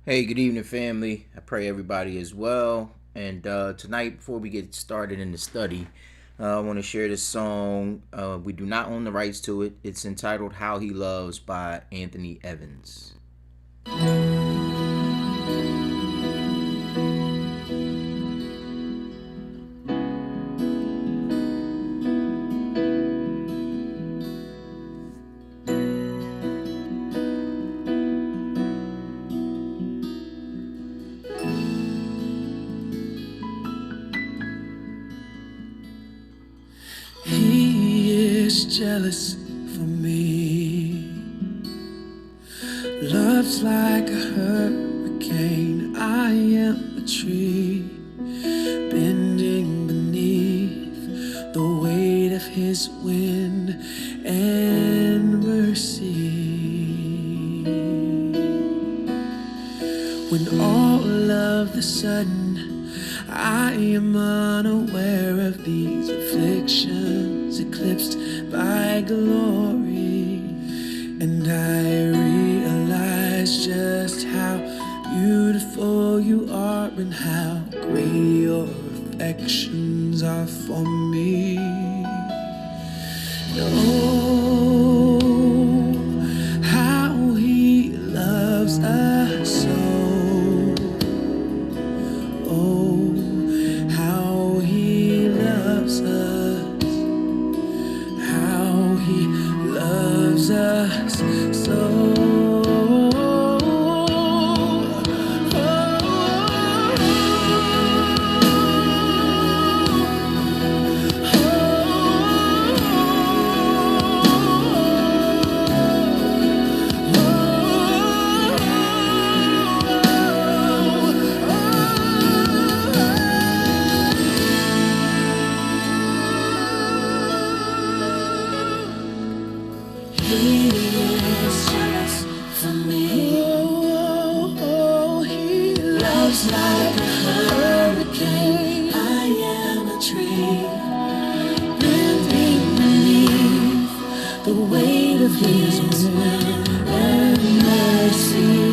Hey, good evening, family. I pray everybody is well. And tonight, before we get started in the study, I want to share this song. We do not own the rights to it. It's entitled How He Loves by Anthony Evans. He is jealous for me. Love's like a hurricane. I am a tree bending beneath the weight of his wind and mercy. When all of a sudden I am unaware of these afflictions, eclipsed by glory, and I realize just how beautiful you are and how great your affections are for me. Oh, how he loves us so. Oh, how he loves us, how he loves us so. He is jealous for me. Oh, he loves like a hurricane. I am a tree bending beneath the weight of his wind and mercy.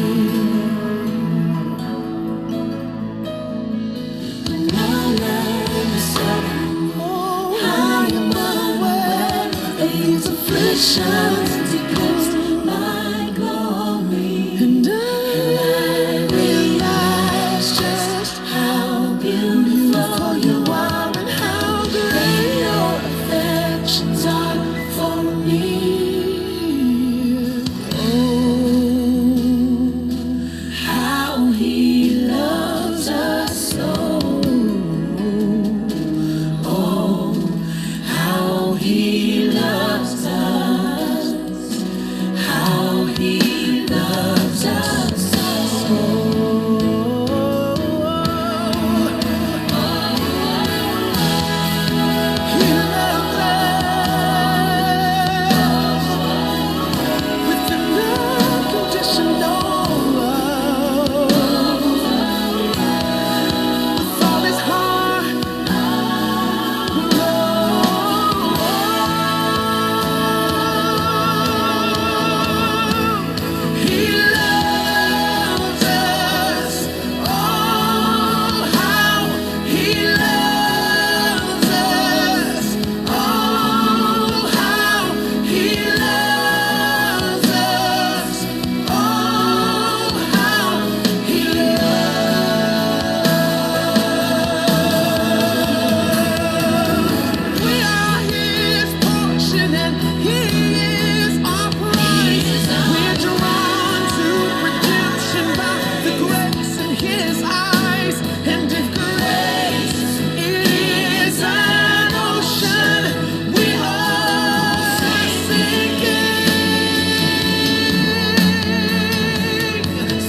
And all of a sudden, I am unaware of these afflictions. And I realize just how beautiful you are and how great your affections are for me. Oh, how he loves us so. Oh, how he loves us. How he loves us so. He loves us with an unconditional love, with all his heart. He loves us. Oh, how he loves us. Oh, how he loves us. Oh, how he loves. We are his portion and he is our prize. We're drawn to redemption by the grace in his eyes. And if grace is an ocean, we are sinking.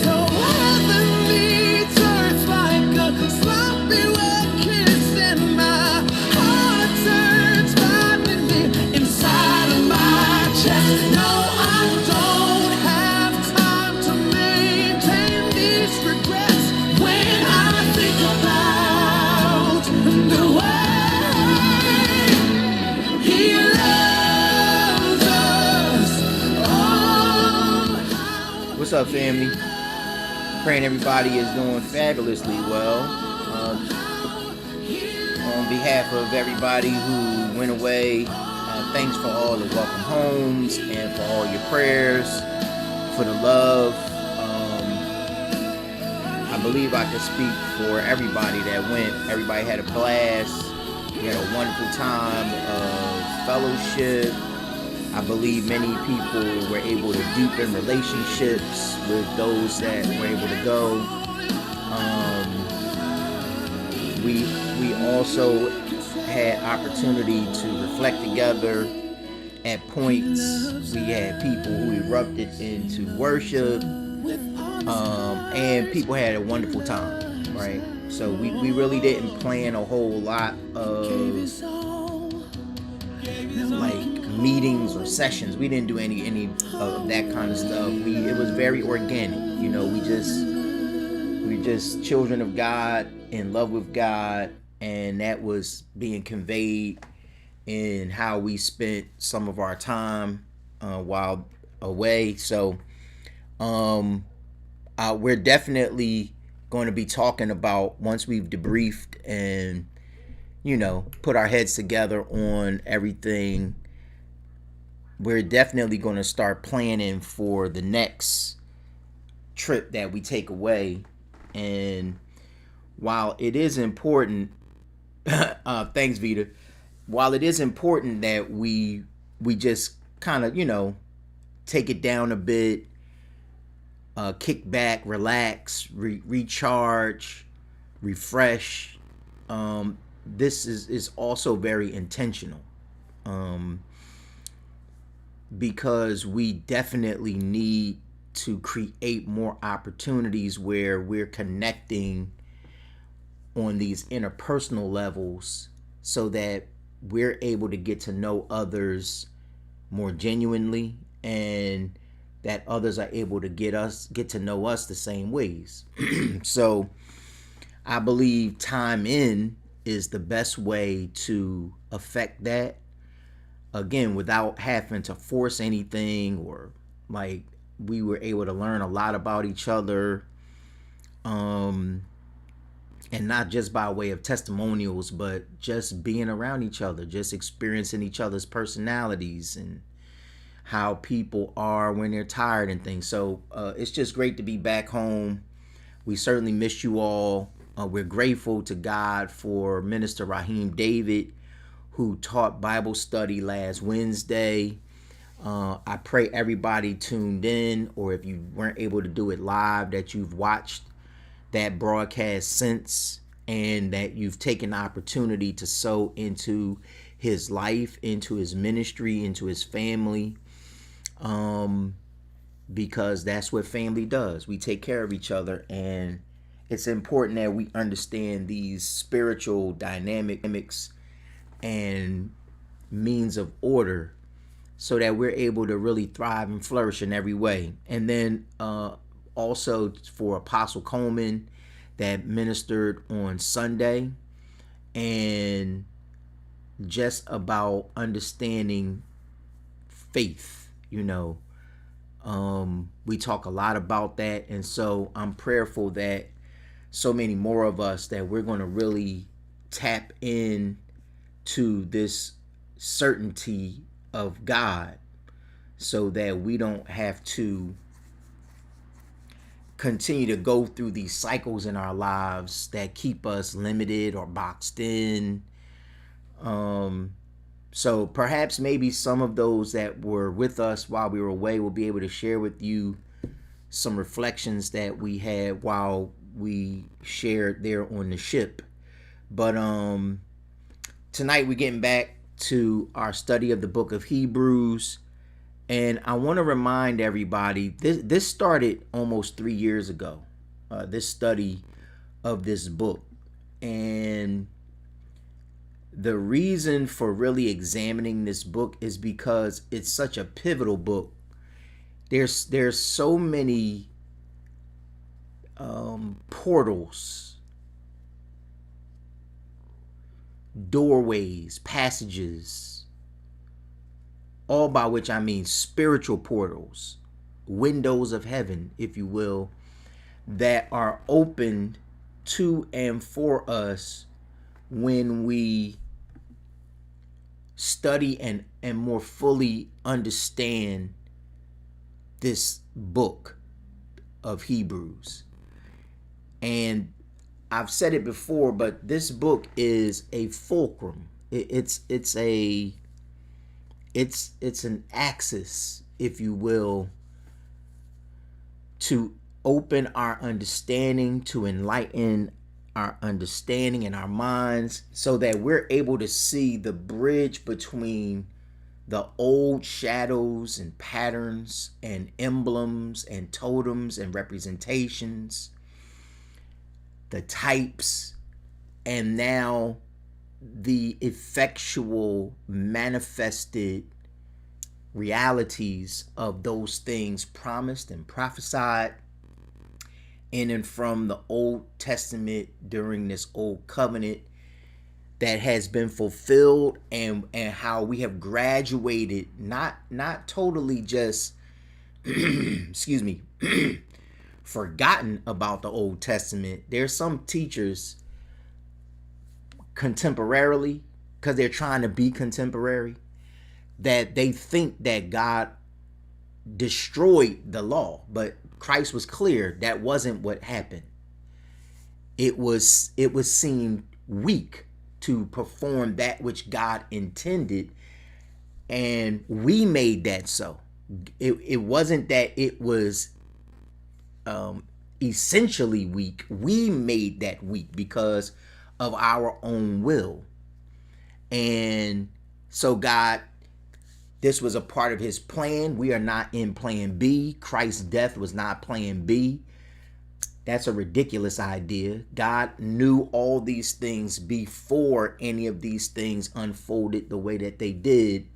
So heaven meets earth like a sloppy wet kiss, and my heart turns violently inside of my chest. No, I don't have time to maintain these regrets when I think about the way he loves us. Oh, how What's up, family? Praying everybody is doing fabulously well. On behalf of everybody who went away, thanks for all the welcome homes and for all your prayers, for the love. I believe I could speak for everybody that went. Everybody had a blast. We had a wonderful time of fellowship. I believe many people were able to deepen relationships with those that were able to go. We also had opportunity to reflect together at points. We had people who erupted into worship, and people had a wonderful time, right? So we really didn't plan a whole lot of like meetings or sessions. We didn't do any of that kind of stuff. It was very organic. You know, we just children of God in love with God, and that was being conveyed in how we spent some of our time while away. So we're definitely going to be talking about, once we've debriefed and put our heads together on everything, we're definitely going to start planning for the next trip that we take away. And while it is important, thanks Vita, while it is important that we just kind of take it down a bit, kick back, relax, recharge, refresh, this is also very intentional, because we definitely need to create more opportunities where we're connecting on these interpersonal levels, so that we're able to get to know others more genuinely, and that others are able to get to know us the same ways. So I believe time in is the best way to affect that, again, without having to force anything, or like, we were able to learn a lot about each other, and not just by way of testimonials, but just being around each other, just experiencing each other's personalities and how people are when they're tired and things. So it's just great to be back home. We certainly miss you all. We're grateful to God for Minister Raheem David, who taught Bible study last Wednesday. I pray everybody tuned in, or if you weren't able to do it live, that you've watched that broadcast since, and that you've taken the opportunity to sow into his life, into his ministry, into his family, because that's what family does. We take care of each other, and it's important that we understand these spiritual dynamics and means of order, so that we're able to really thrive and flourish in every way. And then also for Apostle Coleman, that ministered on Sunday, and just about understanding faith. We talk a lot about that, and so I'm prayerful that so many more of us, that we're going to really tap in to this certainty of God, so that we don't have to continue to go through these cycles in our lives that keep us limited or boxed in. So perhaps maybe some of those that were with us while we were away will be able to share with you some reflections that we had while we shared there on the ship. But tonight we're getting back to our study of the book of Hebrews. And I want to remind everybody, this started almost 3 years ago, this study of this book. And the reason for really examining this book is because it's such a pivotal book. There's so many portals, doorways, passages, all by which I mean spiritual portals, windows of heaven, if you will, that are opened to and for us when we study and more fully understand this book of Hebrews. And I've said it before, but this book is a fulcrum. It's an axis, if you will, to open our understanding, to enlighten our understanding in our minds, so that we're able to see the bridge between the old shadows and patterns and emblems and totems and representations, the types, and now the effectual manifested realities of those things promised and prophesied in and from the Old Testament during this old covenant that has been fulfilled, and how we have graduated, not totally just excuse me forgotten about the Old Testament. There's some teachers contemporarily, because they're trying to be contemporary, that they think that God destroyed the law, but Christ was clear that wasn't what happened. It was seen weak to perform that which God intended, and we made that so. It wasn't that it was essentially weak. We made that weak because of our own will. And so God, this was a part of his plan. We are not in plan B. Christ's death was not plan B. That's a ridiculous idea. God knew all these things before any of these things unfolded the way that they did.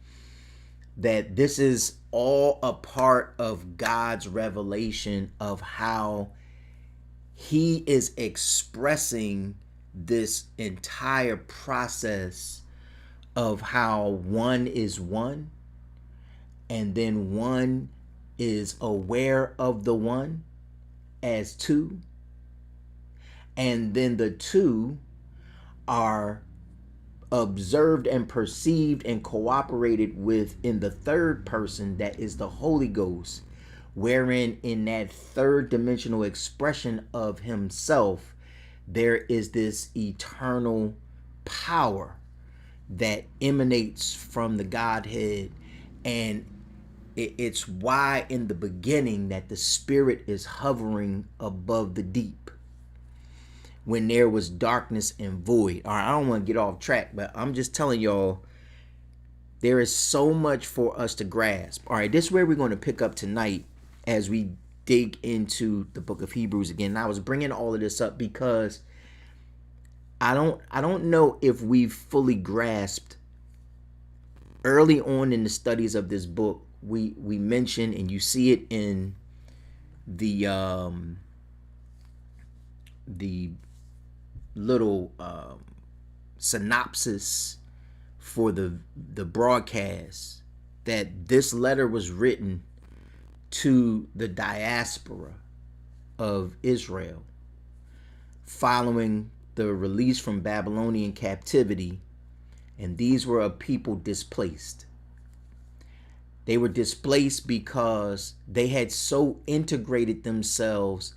That this is all a part of God's revelation of how he is expressing this entire process of how one is one, and then one is aware of the one as two, and then the two are observed and perceived and cooperated with in the third person, that is the Holy Ghost, wherein in that third dimensional expression of himself there is this eternal power that emanates from the Godhead. And it's why in the beginning that the Spirit is hovering above the deep when there was darkness and void. All right, I don't want to get off track, but I'm just telling y'all, there is so much for us to grasp. All right, this is where we're going to pick up tonight as we dig into the book of Hebrews again. And I was bringing all of this up because I don't know if we've fully grasped. Early on in the studies of this book, we mentioned, and you see it in the little synopsis for the broadcast, that this letter was written to the diaspora of Israel following the release from Babylonian captivity. And these were a people displaced. They were displaced because they had so integrated themselves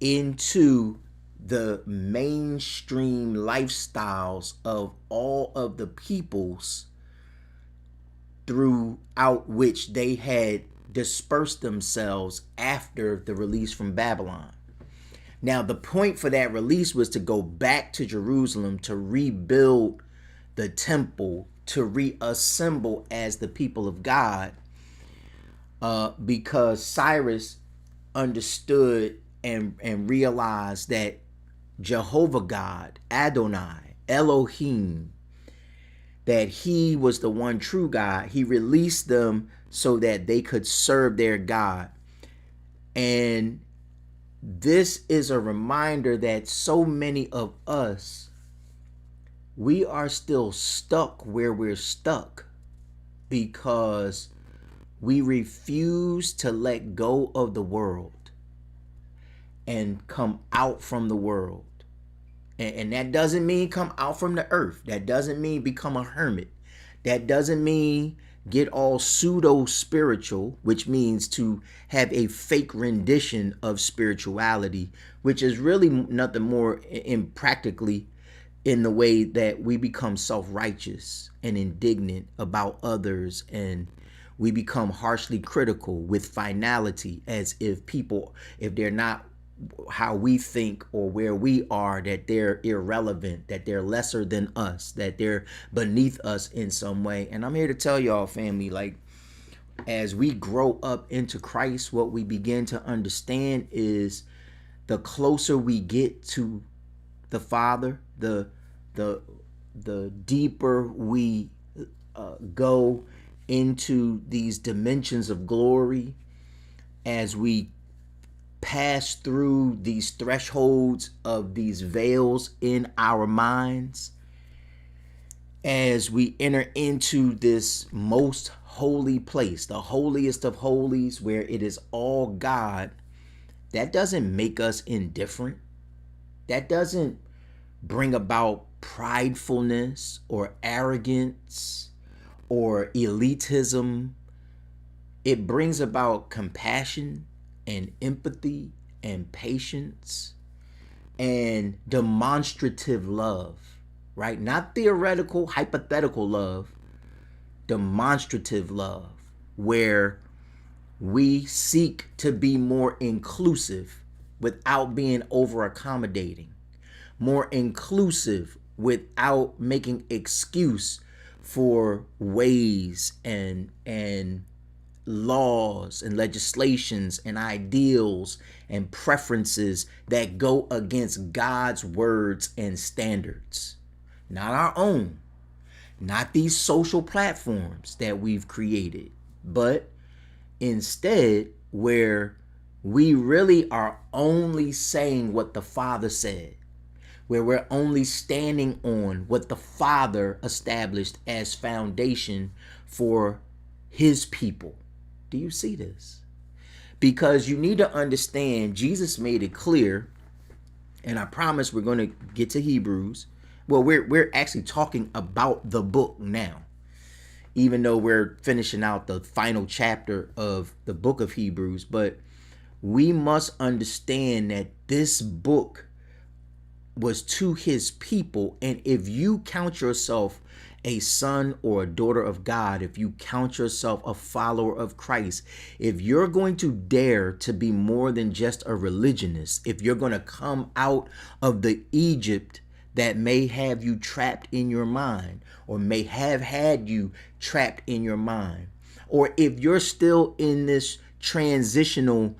into the mainstream lifestyles of all of the peoples throughout which they had dispersed themselves after the release from Babylon. Now, the point for that release was to go back to Jerusalem to rebuild the temple, to reassemble as the people of God, because Cyrus understood and realized that Jehovah God, Adonai, Elohim, that he was the one true God. He released them so that they could serve their God. And this is a reminder that so many of us, we are still stuck where we're stuck because we refuse to let go of the world and come out from the world. And that doesn't mean come out from the earth. That doesn't mean become a hermit. That doesn't mean get all pseudo spiritual, which means to have a fake rendition of spirituality, which is really nothing more in practically in the way that we become self-righteous and indignant about others, and we become harshly critical with finality, as if people, if they're not how we think or where we are, that they're irrelevant, that they're lesser than us, that they're beneath us in some way. And I'm here to tell y'all, family, like, as we grow up into Christ, what we begin to understand is the closer we get to the Father, the deeper we go into these dimensions of glory, as we pass through these thresholds of these veils in our minds, as we enter into this most holy place, the holiest of holies, where it is all God. That doesn't make us indifferent. That doesn't bring about pridefulness or arrogance or elitism. It brings about compassion and empathy and patience and demonstrative love, right? Not theoretical, hypothetical love, demonstrative love, where we seek to be more inclusive without being over accommodating, more inclusive without making excuse for ways and laws and legislations and ideals and preferences that go against God's words and standards. Not our own, not these social platforms that we've created, but instead where we really are only saying what the Father said, where we're only standing on what the Father established as foundation for his people. Do you see this? Because you need to understand, Jesus made it clear, and I promise we're going to get to Hebrews. Well, we're actually talking about the book now, even though we're finishing out the final chapter of the book of Hebrews. But we must understand that this book was to his people. And if you count yourself a son or a daughter of God, if you count yourself a follower of Christ, if you're going to dare to be more than just a religionist, if you're going to come out of the Egypt that may have you trapped in your mind, or may have had you trapped in your mind, or if you're still in this transitional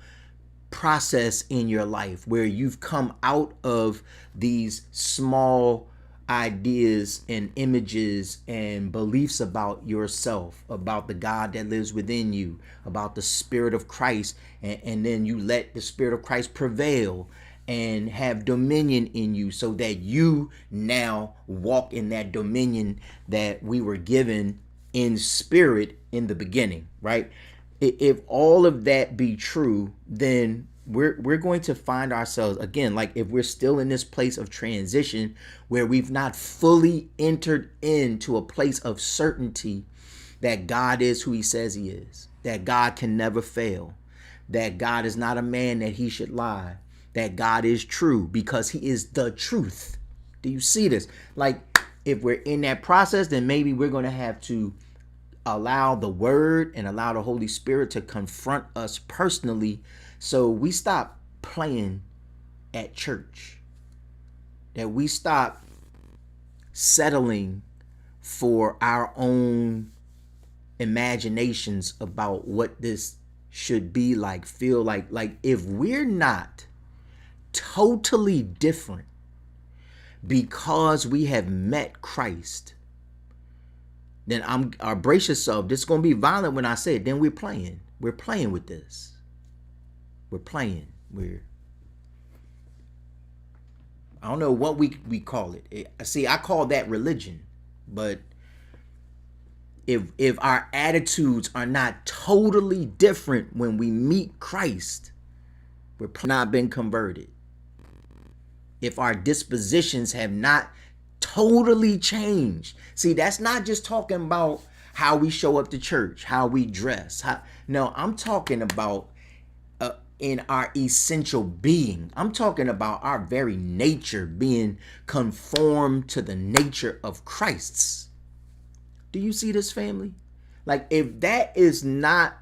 process in your life where you've come out of these small ideas and images and beliefs about yourself, about the God that lives within you, about the Spirit of Christ, and then you let the Spirit of Christ prevail and have dominion in you, so that you now walk in that dominion that we were given in spirit in the beginning, right? If all of that be true, then we're going to find ourselves again, like if we're still in this place of transition where we've not fully entered into a place of certainty that God is who he says he is, that God can never fail, that God is not a man that he should lie, that God is true because he is the truth. Do you see this? Like, if we're in that process, then maybe we're going to have to allow the word and allow the Holy Spirit to confront us personally, so we stop playing at church, that we stop settling for our own imaginations about what this should be like, feel like if we're not totally different because we have met Christ, then brace yourself. This is going to be violent when I say it. Then we're playing with this. We're playing. I don't know what we call it. See, I call that religion. But if our attitudes are not totally different when we meet Christ, We're not been converted. If our dispositions have not totally changed. See, that's not just talking about how we show up to church, how we dress. No, I'm talking about in our essential being. I'm talking about our very nature being conformed to the nature of Christ's. Do you see this, family? Like, if that is not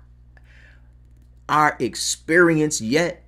our experience yet,